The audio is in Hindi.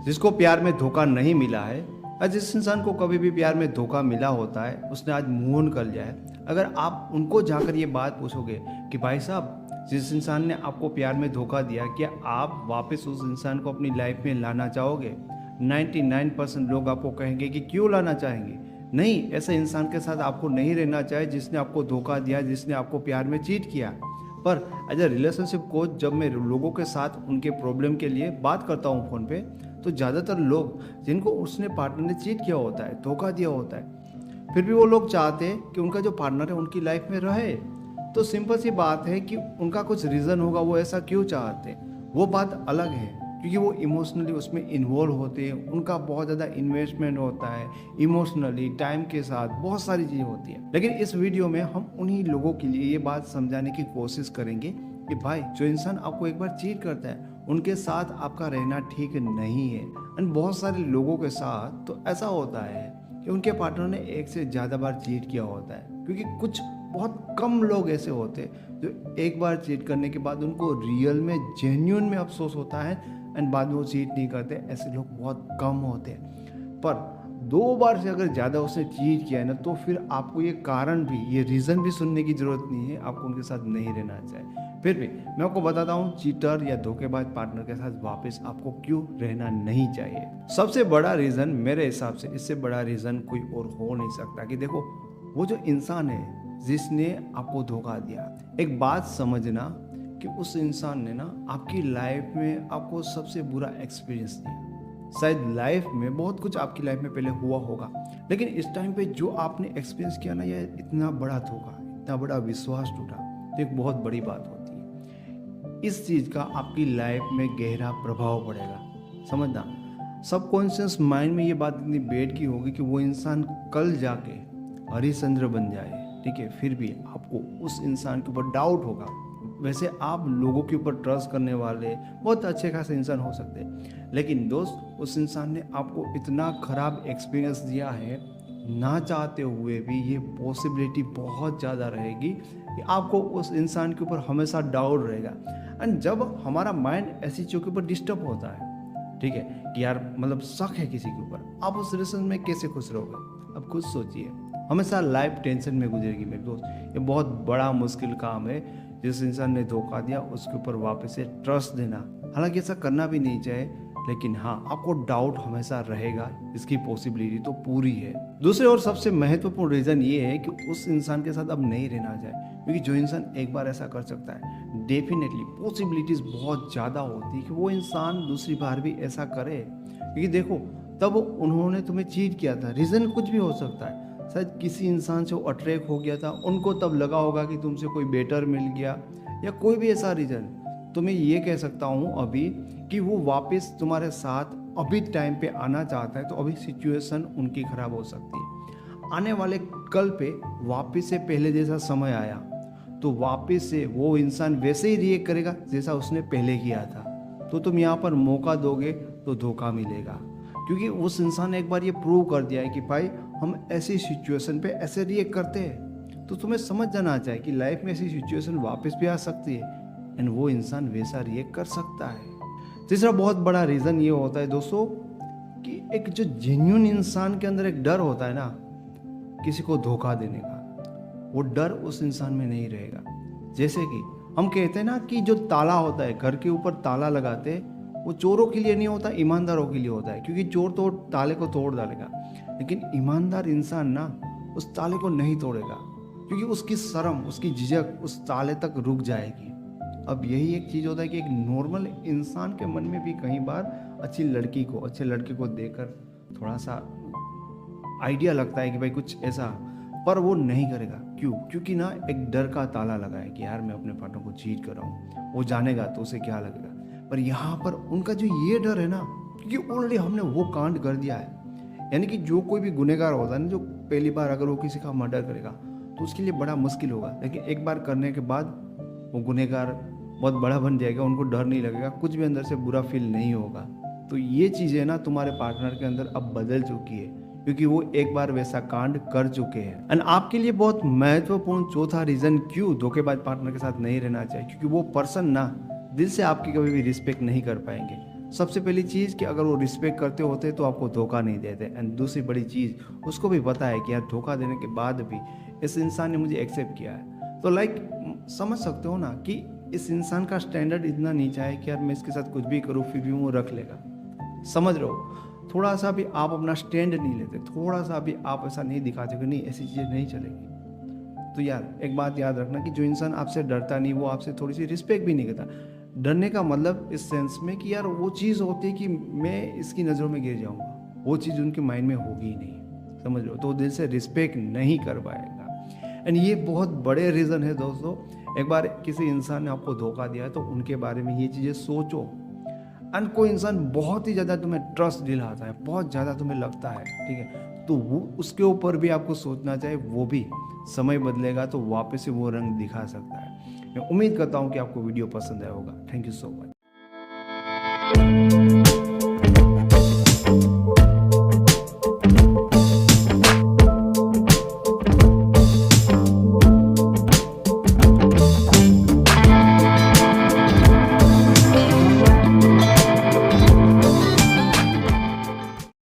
जिसको प्यार में धोखा नहीं मिला है या जिस इंसान को कभी भी प्यार में धोखा मिला होता है उसने आज मूव ऑन कर लिया है, अगर आप उनको जाकर ये बात पूछोगे कि भाई साहब जिस इंसान ने आपको प्यार में धोखा दिया क्या आप वापस उस इंसान को अपनी लाइफ में लाना चाहोगे? 99% लोग आपको कहेंगे कि क्यों लाना चाहेंगे। नहीं, ऐसे इंसान के साथ आपको नहीं रहना चाहिए जिसने आपको धोखा दिया, जिसने आपको प्यार में चीट किया। पर एज अ रिलेशनशिप कोच जब मैं लोगों के साथ उनके प्रॉब्लम के लिए बात करता हूँ फ़ोन पे, तो ज़्यादातर लोग जिनको उसने पार्टनर ने चीट किया होता है, धोखा दिया होता है, फिर भी वो लोग चाहते हैं कि उनका जो पार्टनर है उनकी लाइफ में रहे। तो सिंपल सी बात है कि उनका कुछ रीज़न होगा वो ऐसा क्यों चाहते हैं, वो बात अलग है, क्योंकि वो इमोशनली उसमें इन्वॉल्व होते हैं, उनका बहुत ज़्यादा इन्वेस्टमेंट होता है, इमोशनली टाइम के साथ बहुत सारी चीज़ें होती हैं। लेकिन इस वीडियो में हम उन्हीं लोगों के लिए ये बात समझाने की कोशिश करेंगे कि भाई जो इंसान आपको एक बार चीट करता है उनके साथ आपका रहना ठीक नहीं है। एंड बहुत सारे लोगों के साथ तो ऐसा होता है कि उनके पार्टनर ने एक से ज़्यादा बार चीट किया होता है, क्योंकि कुछ बहुत कम लोग ऐसे होते हैं जो एक बार चीट करने के बाद उनको रियल में जेन्युइन में अफसोस होता है एंड बाद में वो चीट नहीं करते। ऐसे लोग बहुत कम होते हैं। पर 2 बार से अगर ज़्यादा उसने चीट किया है ना, तो फिर आपको ये कारण भी, ये रीज़न भी सुनने की ज़रूरत नहीं है, आपको उनके साथ नहीं रहना चाहिए। फिर भी मैं आपको बताता हूँ चीटर या धोखेबाज पार्टनर के साथ वापस आपको क्यों रहना नहीं चाहिए। सबसे बड़ा रीज़न मेरे हिसाब से, इससे बड़ा रीज़न कोई और हो नहीं सकता कि देखो वो जो इंसान है जिसने आपको धोखा दिया, एक बात समझना कि उस इंसान ने ना आपकी लाइफ में आपको सबसे बुरा एक्सपीरियंस दिया। शायद लाइफ में बहुत कुछ आपकी लाइफ में पहले हुआ होगा, लेकिन इस टाइम पे जो आपने एक्सपीरियंस किया ना, यह इतना बड़ा धोखा, इतना बड़ा विश्वास टूटा, तो एक बहुत बड़ी बात होती है। इस चीज़ का आपकी लाइफ में गहरा प्रभाव पड़ेगा। समझना, सबकॉन्शियस माइंड में ये बात इतनी बैठ की होगी कि वो इंसान कल जाके हरिश्चंद्र बन जाए, ठीक है, फिर भी आपको उस इंसान के ऊपर डाउट होगा। वैसे आप लोगों के ऊपर ट्रस्ट करने वाले बहुत अच्छे खासे इंसान हो सकते हैं, लेकिन दोस्त उस इंसान ने आपको इतना ख़राब एक्सपीरियंस दिया है, ना चाहते हुए भी ये पॉसिबिलिटी बहुत ज़्यादा रहेगी कि आपको उस इंसान के ऊपर हमेशा डाउट रहेगा। एंड जब हमारा माइंड ऐसी चीज़ों के ऊपर डिस्टर्ब होता है, ठीक है, कि यार मतलब शक है किसी के ऊपर, आप उस रिलेशन में कैसे खुश रहोगे? अब खुद सोचिए, हमेशा लाइफ टेंशन में गुजरेगी मेरे दोस्त। ये बहुत बड़ा मुश्किल काम है जिस इंसान ने धोखा दिया उसके ऊपर वापस से ट्रस्ट देना। हालांकि ऐसा करना भी नहीं चाहिए, लेकिन हाँ आपको डाउट हमेशा रहेगा, इसकी पॉसिबिलिटी तो पूरी है। दूसरे और सबसे महत्वपूर्ण रीज़न ये है कि उस इंसान के साथ अब नहीं रहना चाहिए, क्योंकि जो इंसान एक बार ऐसा कर सकता है, डेफिनेटली पॉसिबिलिटीज़ बहुत ज़्यादा होती है कि वो इंसान दूसरी बार भी ऐसा करे। क्योंकि देखो तब उन्होंने तुम्हें चीट किया था, रीज़न कुछ भी हो सकता है, शायद किसी इंसान से वो अट्रैक्ट हो गया था, उनको तब लगा होगा कि तुमसे कोई बेटर मिल गया, या कोई भी ऐसा रीज़न। तो मैं ये कह सकता हूँ अभी कि वो वापस तुम्हारे साथ अभी टाइम पे आना चाहता है, तो अभी सिचुएशन उनकी ख़राब हो सकती है। आने वाले कल पे वापस से पहले जैसा समय आया तो वापस से वो इंसान वैसे ही रिएक्ट करेगा जैसा उसने पहले किया था। तो तुम यहाँ पर मौका दोगे तो धोखा मिलेगा, क्योंकि उस इंसान ने एक बार ये प्रूव कर दिया है कि भाई हम ऐसी सिचुएशन पे ऐसे रिएक्ट करते हैं। तो तुम्हें समझ जाना चाहिए कि लाइफ में ऐसी सिचुएशन वापस भी आ सकती है एंड वो इंसान वैसा रिएक्ट कर सकता है। तीसरा बहुत बड़ा रीज़न ये होता है दोस्तों कि एक जो जेन्युइन इंसान के अंदर एक डर होता है ना किसी को धोखा देने का, वो डर उस इंसान में नहीं रहेगा। जैसे कि हम कहते हैं ना कि जो ताला होता है, घर के ऊपर ताला लगाते हैं, वो चोरों के लिए नहीं होता, ईमानदारों के लिए होता है, क्योंकि चोर तो ताले को तोड़ डालेगा, लेकिन ईमानदार इंसान ना उस ताले को नहीं तोड़ेगा, क्योंकि उसकी शर्म, उसकी झिझक उस ताले तक रुक जाएगी। अब यही एक चीज़ होता है कि एक नॉर्मल इंसान के मन में भी कई बार अच्छी लड़की को, अच्छे लड़के को देखकर थोड़ा सा आइडिया लगता है कि भाई कुछ ऐसा, पर वो नहीं करेगा। क्यों? क्योंकि ना एक डर का ताला लगा है कि यार मैं अपने पार्टनर को चीट कर रहा हूँ, वो जानेगा तो उसे क्या लगेगा। पर यहाँ पर उनका जो ये डर है ना, क्योंकि ऑलरेडी हमने वो कांड कर दिया है, यानी कि जो कोई भी गुनहगार होता है ना, जो पहली बार अगर वो किसी का मर्डर करेगा तो उसके लिए बड़ा मुश्किल होगा, लेकिन एक बार करने के बाद वो गुनहगार बहुत बड़ा बन जाएगा, उनको डर नहीं लगेगा, कुछ भी अंदर से बुरा फील नहीं होगा। तो ये चीज़ें ना तुम्हारे पार्टनर के अंदर अब बदल चुकी है, क्योंकि वो एक बार वैसा कांड कर चुके हैं। एंड आपके लिए बहुत महत्वपूर्ण चौथा रीज़न क्यों धोखेबाज पार्टनर के साथ नहीं रहना चाहिए, क्योंकि वो पर्सन ना दिल से आपकी कभी भी रिस्पेक्ट नहीं कर पाएंगे। सबसे पहली चीज़ कि अगर वो रिस्पेक्ट करते होते तो आपको धोखा नहीं देते। एंड दूसरी बड़ी चीज़, उसको भी पता है कि यार धोखा देने के बाद भी इस इंसान ने मुझे एक्सेप्ट किया है। तो समझ सकते हो ना कि इस इंसान का स्टैंडर्ड इतना नीचा है कि यार मैं इसके साथ कुछ भी करूँ फिर भी वो रख लेगा। समझ रहे हो, थोड़ा सा भी आप अपना स्टैंड नहीं लेते, थोड़ा सा भी आप ऐसा नहीं दिखाते कि नहीं ऐसी चीज़ें नहीं चलेगी, तो यार एक बात याद रखना कि जो इंसान आपसे डरता नहीं वो आपसे थोड़ी सी रिस्पेक्ट भी नहीं करता। डरने का मतलब इस सेंस में कि यार वो चीज़ होती है कि मैं इसकी नज़रों में गिर जाऊंगा, वो चीज़ उनके माइंड में होगी ही नहीं। समझ लो, तो दिल से रिस्पेक्ट नहीं कर पाएगा। एंड ये बहुत बड़े रीज़न है दोस्तों। एक बार किसी इंसान ने आपको धोखा दिया तो उनके बारे में ये चीज़ें सोचो। एंड कोई इंसान बहुत ही ज़्यादा तुम्हें ट्रस्ट दिलाता है, बहुत ज़्यादा तुम्हें लगता है, ठीक है, तो वो उसके ऊपर भी आपको सोचना चाहिए। वो भी समय बदलेगा तो वापस से वो रंग दिखा सकता है। मैं उम्मीद करता हूँ कि आपको वीडियो पसंद आया होगा। Thank you so much.